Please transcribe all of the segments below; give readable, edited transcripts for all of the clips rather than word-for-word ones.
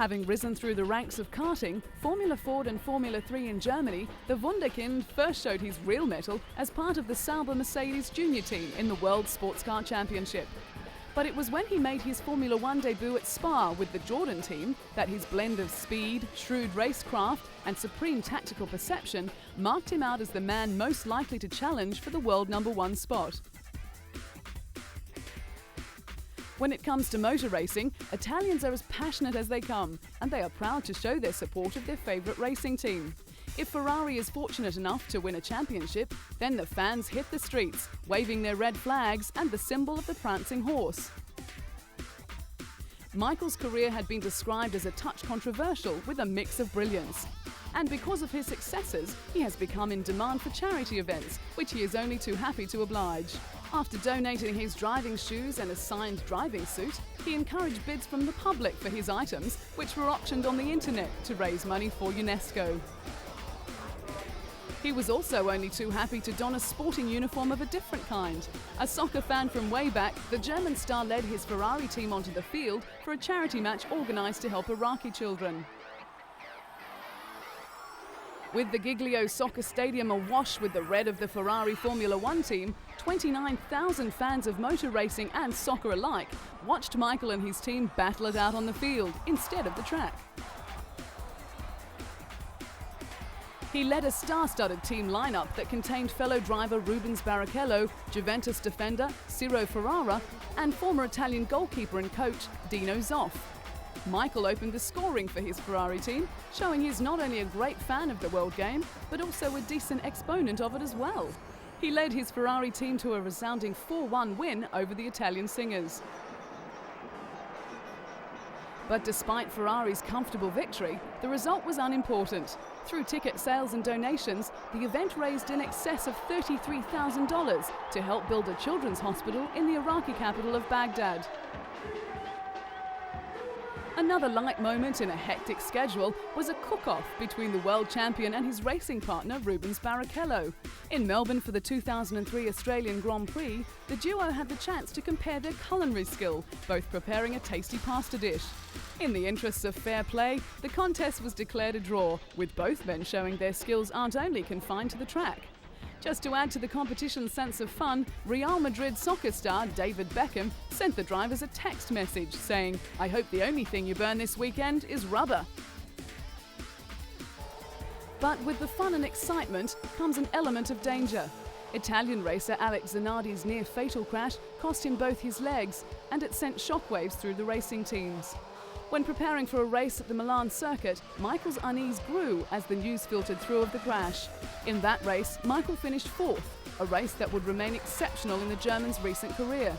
Having risen through the ranks of karting, Formula Ford and Formula 3 in Germany, the Wunderkind first showed his real mettle as part of the Sauber Mercedes junior team in the World Sports Car Championship. But it was when he made his Formula 1 debut at Spa with the Jordan team that his blend of speed, shrewd racecraft and supreme tactical perception marked him out as the man most likely to challenge for the world #1 spot. When it comes to motor racing, Italians are as passionate as they come, and they are proud to show their support of their favourite racing team. If Ferrari is fortunate enough to win a championship, then the fans hit the streets, waving their red flags and the symbol of the prancing horse. Michael's career had been described as a touch controversial with a mix of brilliance. And because of his successes, he has become in demand for charity events, which he is only too happy to oblige. After donating his driving shoes and a signed driving suit, he encouraged bids from the public for his items, which were auctioned on the internet to raise money for UNESCO. He was also only too happy to don a sporting uniform of a different kind. A soccer fan from way back, the German star led his Ferrari team onto the field for a charity match organised to help Iraqi children. With the Giglio soccer stadium awash with the red of the Ferrari Formula 1 team, 29,000 fans of motor racing and soccer alike watched Michael and his team battle it out on the field instead of the track. He led a star-studded team lineup that contained fellow driver Rubens Barrichello, Juventus defender Ciro Ferrara, and former Italian goalkeeper and coach Dino Zoff. Michael opened the scoring for his Ferrari team, showing he's not only a great fan of the world game, but also a decent exponent of it as well. He led his Ferrari team to a resounding 4-1 win over the Italian singers. But despite Ferrari's comfortable victory, the result was unimportant. Through ticket sales and donations, the event raised in excess of $33,000 to help build a children's hospital in the Iraqi capital of Baghdad. Another light moment in a hectic schedule was a cook-off between the world champion and his racing partner Rubens Barrichello. In Melbourne for the 2003 Australian Grand Prix, the duo had the chance to compare their culinary skill, both preparing a tasty pasta dish. In the interests of fair play, the contest was declared a draw, with both men showing their skills aren't only confined to the track. Just to add to the competition's sense of fun, Real Madrid soccer star David Beckham sent the drivers a text message saying, "I hope the only thing you burn this weekend is rubber." But with the fun and excitement comes an element of danger. Italian racer Alex Zanardi's near-fatal crash cost him both his legs, and it sent shockwaves through the racing teams. When preparing for a race at the Milan circuit, Michael's unease grew as the news filtered through of the crash. In that race, Michael finished fourth, a race that would remain exceptional in the German's recent career.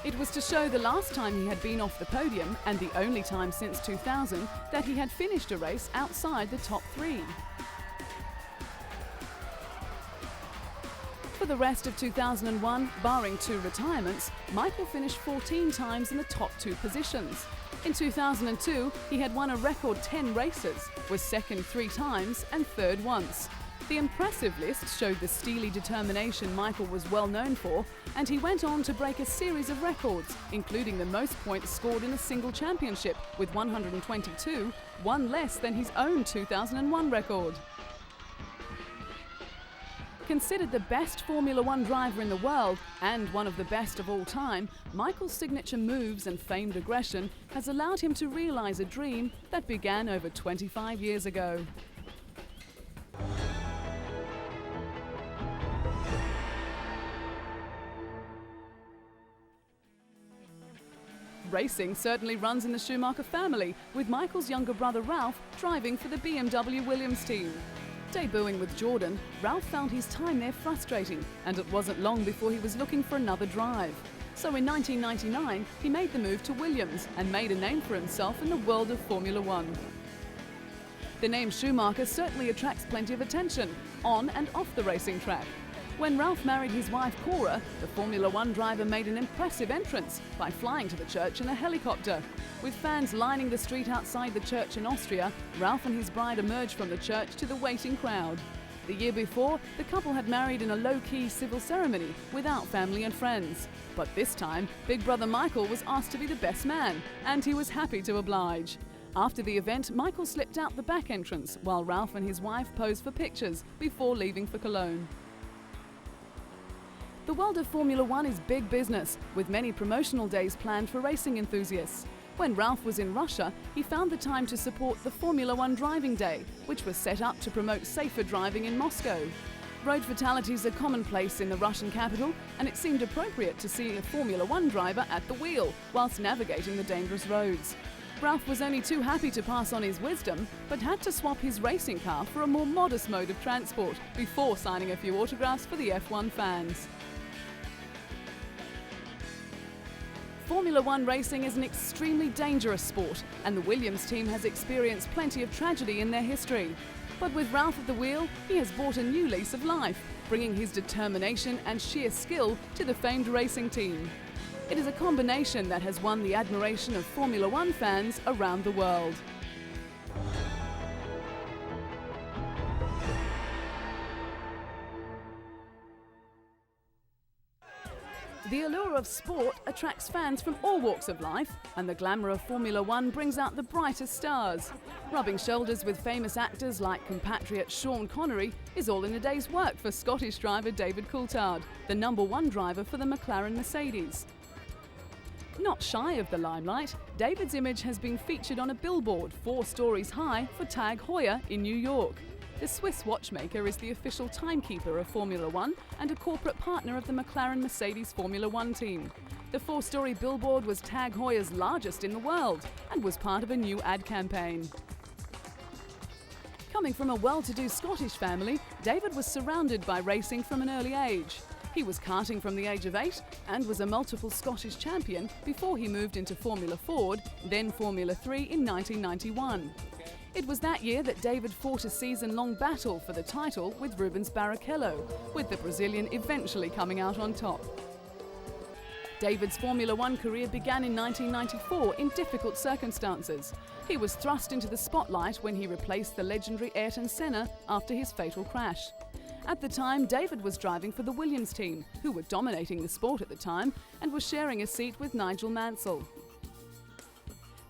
It was to show the last time he had been off the podium, and the only time since 2000, that he had finished a race outside the top three. For the rest of 2001, barring 2 retirements, Michael finished 14 times in the top 2 positions. In 2002, he had won a record 10 races, was second 3 times and third once. The impressive list showed the steely determination Michael was well known for, and he went on to break a series of records, including the most points scored in a single championship, with 122, one less than his own 2001 record. Considered the best Formula 1 driver in the world and one of the best of all time, Michael's signature moves and famed aggression has allowed him to realise a dream that began over 25 years ago. Racing certainly runs in the Schumacher family, with Michael's younger brother Ralph driving for the BMW Williams team. Debuting with Jordan, Ralph found his time there frustrating, and it wasn't long before he was looking for another drive. So in 1999, he made the move to Williams and made a name for himself in the world of Formula 1. The name Schumacher certainly attracts plenty of attention, on and off the racing track. When Ralph married his wife Cora, the Formula 1 driver made an impressive entrance by flying to the church in a helicopter. With fans lining the street outside the church in Austria, Ralph and his bride emerged from the church to the waiting crowd. The year before, the couple had married in a low-key civil ceremony without family and friends. But this time, big brother Michael was asked to be the best man, and he was happy to oblige. After the event, Michael slipped out the back entrance while Ralph and his wife posed for pictures before leaving for Cologne. The world of Formula One is big business, with many promotional days planned for racing enthusiasts. When Ralph was in Russia, he found the time to support the Formula One Driving Day, which was set up to promote safer driving in Moscow. Road fatalities are commonplace in the Russian capital, and it seemed appropriate to see a Formula One driver at the wheel whilst navigating the dangerous roads. Ralph was only too happy to pass on his wisdom, but had to swap his racing car for a more modest mode of transport before signing a few autographs for the F1 fans. Formula One racing is an extremely dangerous sport, and the Williams team has experienced plenty of tragedy in their history. But with Ralph at the wheel, he has brought a new lease of life, bringing his determination and sheer skill to the famed racing team. It is a combination that has won the admiration of Formula One fans around the world. The allure of sport attracts fans from all walks of life, and the glamour of Formula One brings out the brightest stars. Rubbing shoulders with famous actors like compatriot Sean Connery is all in a day's work for Scottish driver David Coulthard, the #1 driver for the McLaren Mercedes. Not shy of the limelight, David's image has been featured on a billboard 4 stories high for Tag Heuer in New York. The Swiss watchmaker is the official timekeeper of Formula One and a corporate partner of the McLaren Mercedes Formula One team. The 4-story billboard was Tag Heuer's largest in the world and was part of a new ad campaign. Coming from a well-to-do Scottish family, David was surrounded by racing from an early age. He was karting from the age of 8 and was a multiple Scottish champion before he moved into Formula Ford, then Formula 3 in 1991. It was that year that David fought a season-long battle for the title with Rubens Barrichello, with the Brazilian eventually coming out on top. David's Formula One career began in 1994 in difficult circumstances. He was thrust into the spotlight when he replaced the legendary Ayrton Senna after his fatal crash. At the time, David was driving for the Williams team, who were dominating the sport at the time, and was sharing a seat with Nigel Mansell.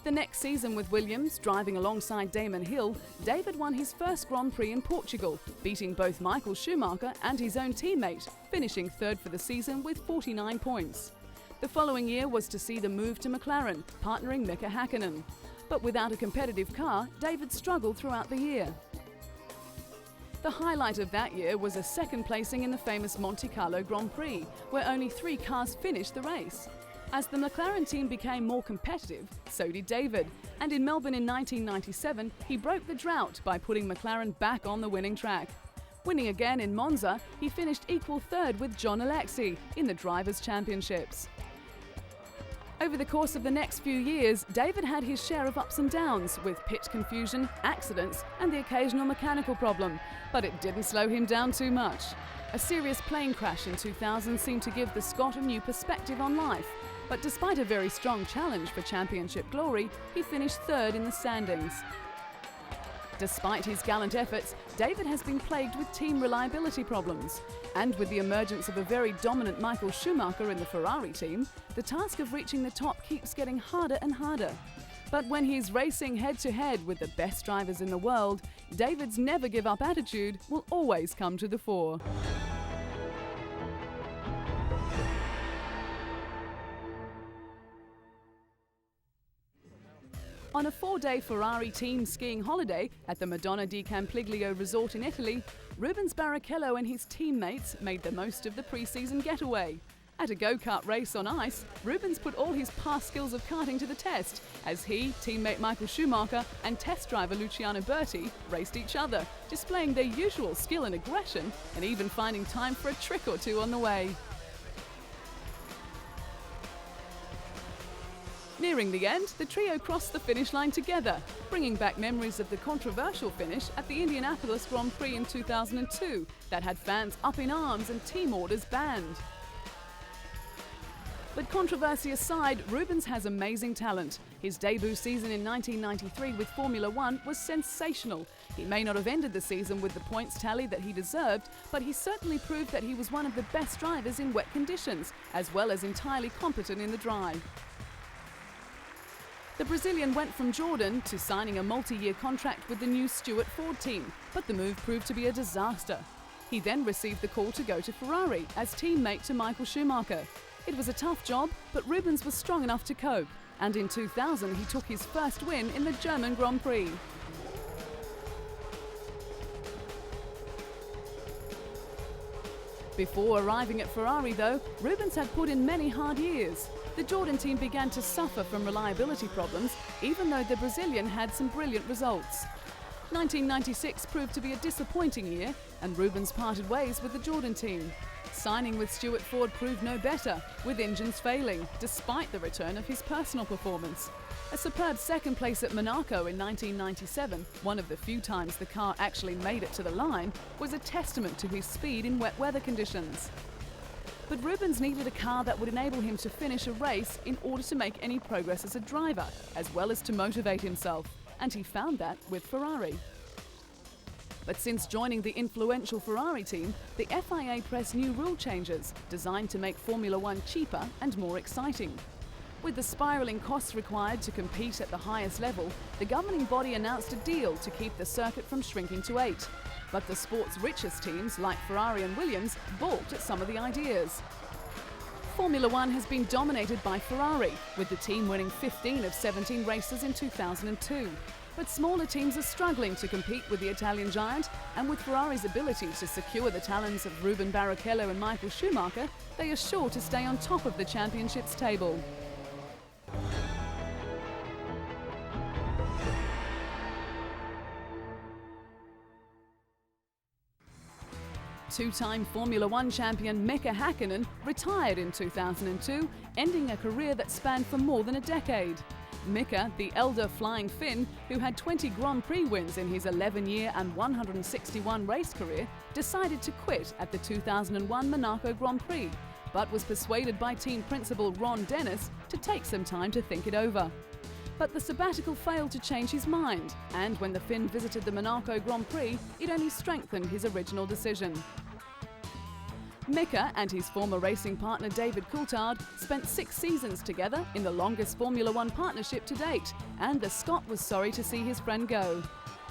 The next season with Williams, driving alongside Damon Hill, David won his first Grand Prix in Portugal, beating both Michael Schumacher and his own teammate, finishing 3rd for the season with 49 points. The following year was to see the move to McLaren, partnering Mika Häkkinen. But without a competitive car, David struggled throughout the year. The highlight of that year was a second placing in the famous Monte Carlo Grand Prix, where only 3 cars finished the race. As the McLaren team became more competitive, so did David, and in Melbourne in 1997, he broke the drought by putting McLaren back on the winning track. Winning again in Monza, he finished equal 3rd with John Alexi in the Drivers' Championships. Over the course of the next few years, David had his share of ups and downs, with pit confusion, accidents, and the occasional mechanical problem, but it didn't slow him down too much. A serious plane crash in 2000 seemed to give the Scot a new perspective on life, but despite a very strong challenge for championship glory, he finished 3rd in the standings. Despite his gallant efforts, David has been plagued with team reliability problems. And with the emergence of a very dominant Michael Schumacher in the Ferrari team, the task of reaching the top keeps getting harder and harder. But when he's racing head-to-head with the best drivers in the world, David's never-give-up attitude will always come to the fore. On a 4-day Ferrari team skiing holiday at the Madonna di Campiglio resort in Italy, Rubens Barrichello and his teammates made the most of the pre-season getaway. At a go-kart race on ice, Rubens put all his past skills of karting to the test as he, teammate Michael Schumacher and test driver Luciano Berti raced each other, displaying their usual skill and aggression and even finding time for a trick or two on the way. Nearing the end, the trio crossed the finish line together, bringing back memories of the controversial finish at the Indianapolis Grand Prix in 2002 that had fans up in arms and team orders banned. But controversy aside, Rubens has amazing talent. His debut season in 1993 with Formula One was sensational. He may not have ended the season with the points tally that he deserved, but he certainly proved that he was one of the best drivers in wet conditions, as well as entirely competent in the dry. The Brazilian went from Jordan to signing a multi-year contract with the new Stuart Ford team, but the move proved to be a disaster. He then received the call to go to Ferrari as teammate to Michael Schumacher. It was a tough job, but Rubens was strong enough to cope, and in 2000 he took his first win in the German Grand Prix. Before arriving at Ferrari though, Rubens had put in many hard years. The Jordan team began to suffer from reliability problems, even though the Brazilian had some brilliant results. 1996 proved to be a disappointing year, and Rubens parted ways with the Jordan team. Signing with Stuart Ford proved no better, with engines failing, despite the return of his personal performance. A superb second place at Monaco in 1997, one of the few times the car actually made it to the line, was a testament to his speed in wet weather conditions. But Rubens needed a car that would enable him to finish a race in order to make any progress as a driver, as well as to motivate himself, and he found that with Ferrari. But since joining the influential Ferrari team, the FIA pressed new rule changes designed to make Formula One cheaper and more exciting. With the spiralling costs required to compete at the highest level, the governing body announced a deal to keep the circuit from shrinking to 8. But the sport's richest teams, like Ferrari and Williams, balked at some of the ideas. Formula One has been dominated by Ferrari, with the team winning 15 of 17 races in 2002. But smaller teams are struggling to compete with the Italian giant, and with Ferrari's ability to secure the talents of Rubens Barrichello and Michael Schumacher, they are sure to stay on top of the championship's table. Two-time Formula One champion Mika Häkkinen retired in 2002, ending a career that spanned for more than a decade. Mika, the elder flying Finn, who had 20 Grand Prix wins in his 11-year and 161 race career, decided to quit at the 2001 Monaco Grand Prix, but was persuaded by team principal Ron Dennis to take some time to think it over. But the sabbatical failed to change his mind, and when the Finn visited the Monaco Grand Prix, it only strengthened his original decision. Mika and his former racing partner David Coulthard spent 6 seasons together in the longest Formula One partnership to date, and the Scot was sorry to see his friend go.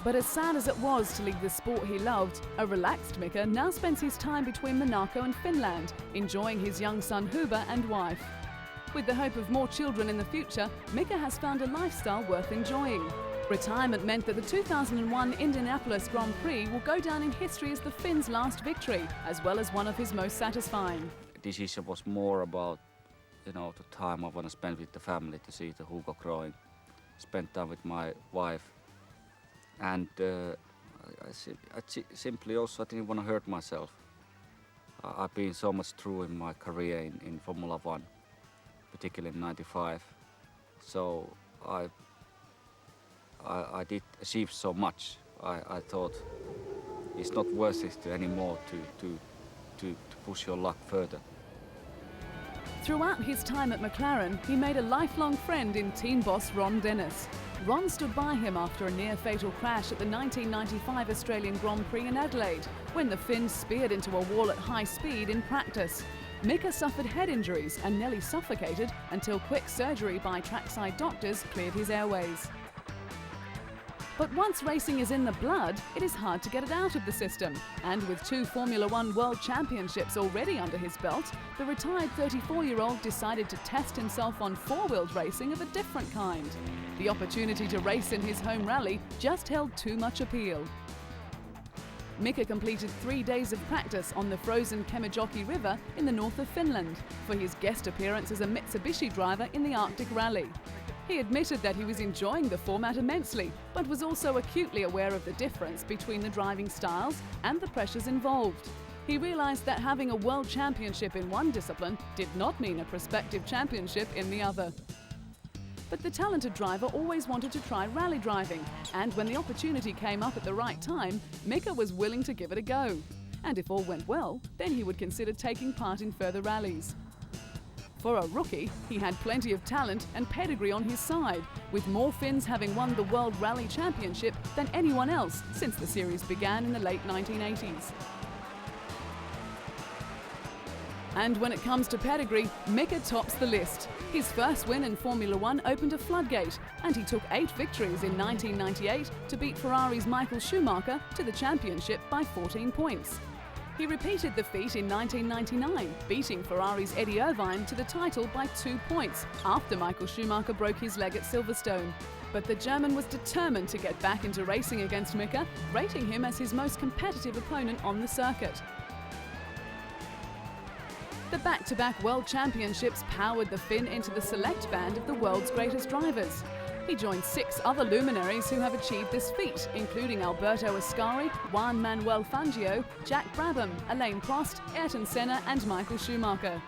But as sad as it was to leave the sport he loved, a relaxed Mika now spends his time between Monaco and Finland, enjoying his young son Huber and wife. With the hope of more children in the future, Mika has found a lifestyle worth enjoying. Retirement meant that the 2001 Indianapolis Grand Prix will go down in history as the Finn's last victory, as well as one of his most satisfying. The decision was more about, the time I want to spend with the family, to see the Hugo growing, spend time with my wife, and I simply also didn't want to hurt myself. I've been so much through in my career in Formula One, particularly in '95, so I did achieve so much. I thought it's not worth it anymore to push your luck further. Throughout his time at McLaren, he made a lifelong friend in team boss Ron Dennis. Ron stood by him after a near-fatal crash at the 1995 Australian Grand Prix in Adelaide, when the Finn speared into a wall at high speed in practice. Mika suffered head injuries and nearly suffocated until quick surgery by trackside doctors cleared his airways. But once racing is in the blood, it is hard to get it out of the system. And with 2 Formula One World Championships already under his belt, the retired 34-year-old decided to test himself on 4-wheeled racing of a different kind. The opportunity to race in his home rally just held too much appeal. Mika completed 3 days of practice on the frozen Kemijoki River in the north of Finland for his guest appearance as a Mitsubishi driver in the Arctic Rally. He admitted that he was enjoying the format immensely, but was also acutely aware of the difference between the driving styles and the pressures involved. He realized that having a world championship in one discipline did not mean a prospective championship in the other. But the talented driver always wanted to try rally driving, and when the opportunity came up at the right time, Mika was willing to give it a go. And if all went well, then he would consider taking part in further rallies. For a rookie, he had plenty of talent and pedigree on his side, with more Finns having won the World Rally Championship than anyone else since the series began in the late 1980s. And when it comes to pedigree, Mika tops the list. His first win in Formula One opened a floodgate, and he took 8 victories in 1998 to beat Ferrari's Michael Schumacher to the championship by 14 points. He repeated the feat in 1999, beating Ferrari's Eddie Irvine to the title by 2 points after Michael Schumacher broke his leg at Silverstone. But the German was determined to get back into racing against Mika, rating him as his most competitive opponent on the circuit. The back-to-back World Championships powered the Finn into the select band of the world's greatest drivers. He joined 6 other luminaries who have achieved this feat, including Alberto Ascari, Juan Manuel Fangio, Jack Brabham, Alain Prost, Ayrton Senna and Michael Schumacher.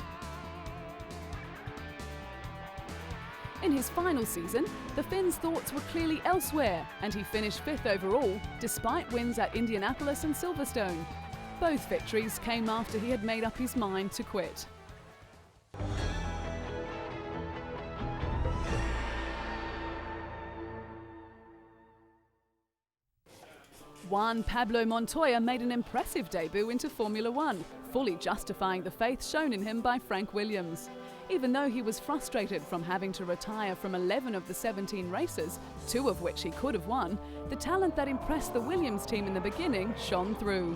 In his final season, the Finn's thoughts were clearly elsewhere, and he finished 5th overall, despite wins at Indianapolis and Silverstone. Both victories came after he had made up his mind to quit. Juan Pablo Montoya made an impressive debut into Formula One, fully justifying the faith shown in him by Frank Williams. Even though he was frustrated from having to retire from 11 of the 17 races, 2 of which he could have won, the talent that impressed the Williams team in the beginning shone through.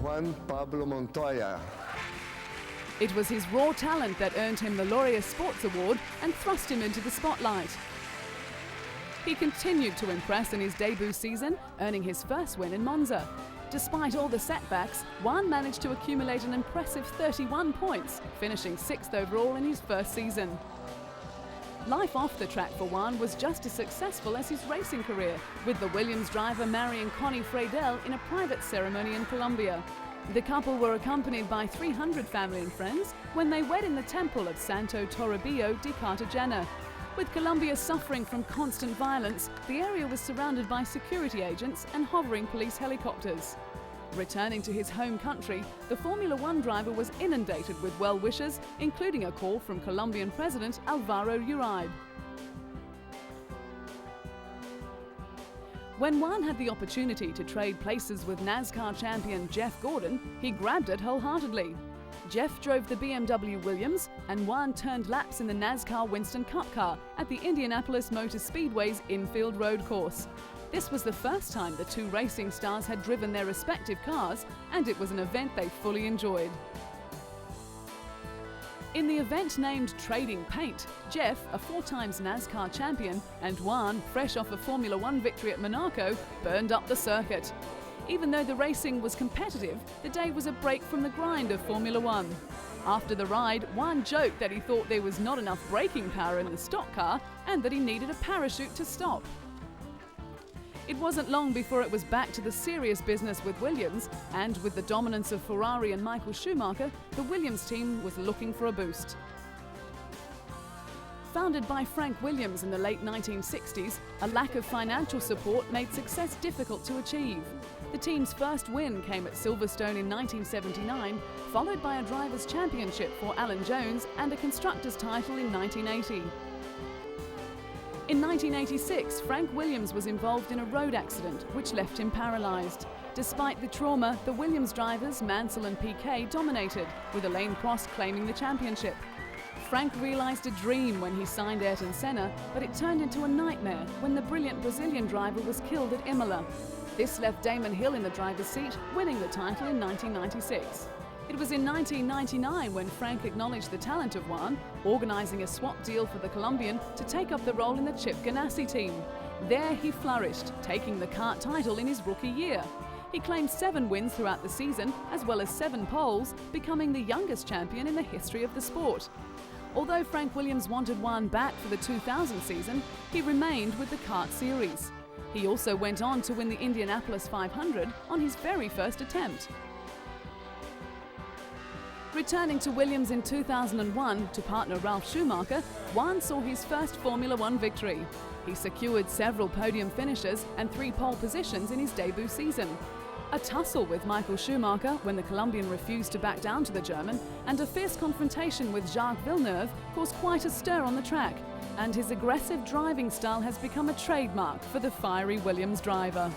Juan Pablo Montoya. It was his raw talent that earned him the Laureus Sports Award and thrust him into the spotlight. He continued to impress in his debut season, earning his first win in Monza. Despite all the setbacks, Juan managed to accumulate an impressive 31 points, finishing 6th overall in his first season. Life off the track for Juan was just as successful as his racing career, with the Williams driver marrying Connie Freidel in a private ceremony in Colombia. The couple were accompanied by 300 family and friends when they wed in the temple of Santo Toribio de Cartagena. With Colombia suffering from constant violence, the area was surrounded by security agents and hovering police helicopters. Returning to his home country, the Formula One driver was inundated with well-wishers, including a call from Colombian President Alvaro Uribe. When Juan had the opportunity to trade places with NASCAR champion Jeff Gordon, he grabbed it wholeheartedly. Jeff drove the BMW Williams, and Juan turned laps in the NASCAR Winston Cup car at the Indianapolis Motor Speedway's infield road course. This was the first time the 2 racing stars had driven their respective cars, and it was an event they fully enjoyed. In the event named Trading Paint, Jeff, a 4-times NASCAR champion, and Juan, fresh off a Formula One victory at Monaco, burned up the circuit. Even though the racing was competitive, the day was a break from the grind of Formula One. After the ride, Juan joked that he thought there was not enough braking power in the stock car and that he needed a parachute to stop. It wasn't long before it was back to the serious business with Williams, and with the dominance of Ferrari and Michael Schumacher, the Williams team was looking for a boost. Founded by Frank Williams in the late 1960s, a lack of financial support made success difficult to achieve. The team's first win came at Silverstone in 1979, followed by a Drivers' Championship for Alan Jones and a Constructors' title in 1980. In 1986, Frank Williams was involved in a road accident which left him paralysed. Despite the trauma, the Williams drivers, Mansell and Piquet, dominated, with Alain Prost claiming the championship. Frank realised a dream when he signed Ayrton Senna, but it turned into a nightmare when the brilliant Brazilian driver was killed at Imola. This left Damon Hill in the driver's seat, winning the title in 1996. It was in 1999 when Frank acknowledged the talent of Juan, organising a swap deal for the Colombian to take up the role in the Chip Ganassi team. There he flourished, taking the kart title in his rookie year. He claimed 7 wins throughout the season, as well as 7 poles, becoming the youngest champion in the history of the sport. Although Frank Williams wanted Juan back for the 2000 season, he remained with the kart series. He also went on to win the Indianapolis 500 on his very first attempt. Returning to Williams in 2001 to partner Ralf Schumacher, Juan saw his first Formula One victory. He secured several podium finishes and 3 pole positions in his debut season. A tussle with Michael Schumacher when the Colombian refused to back down to the German, and a fierce confrontation with Jacques Villeneuve caused quite a stir on the track, and his aggressive driving style has become a trademark for the fiery Williams driver.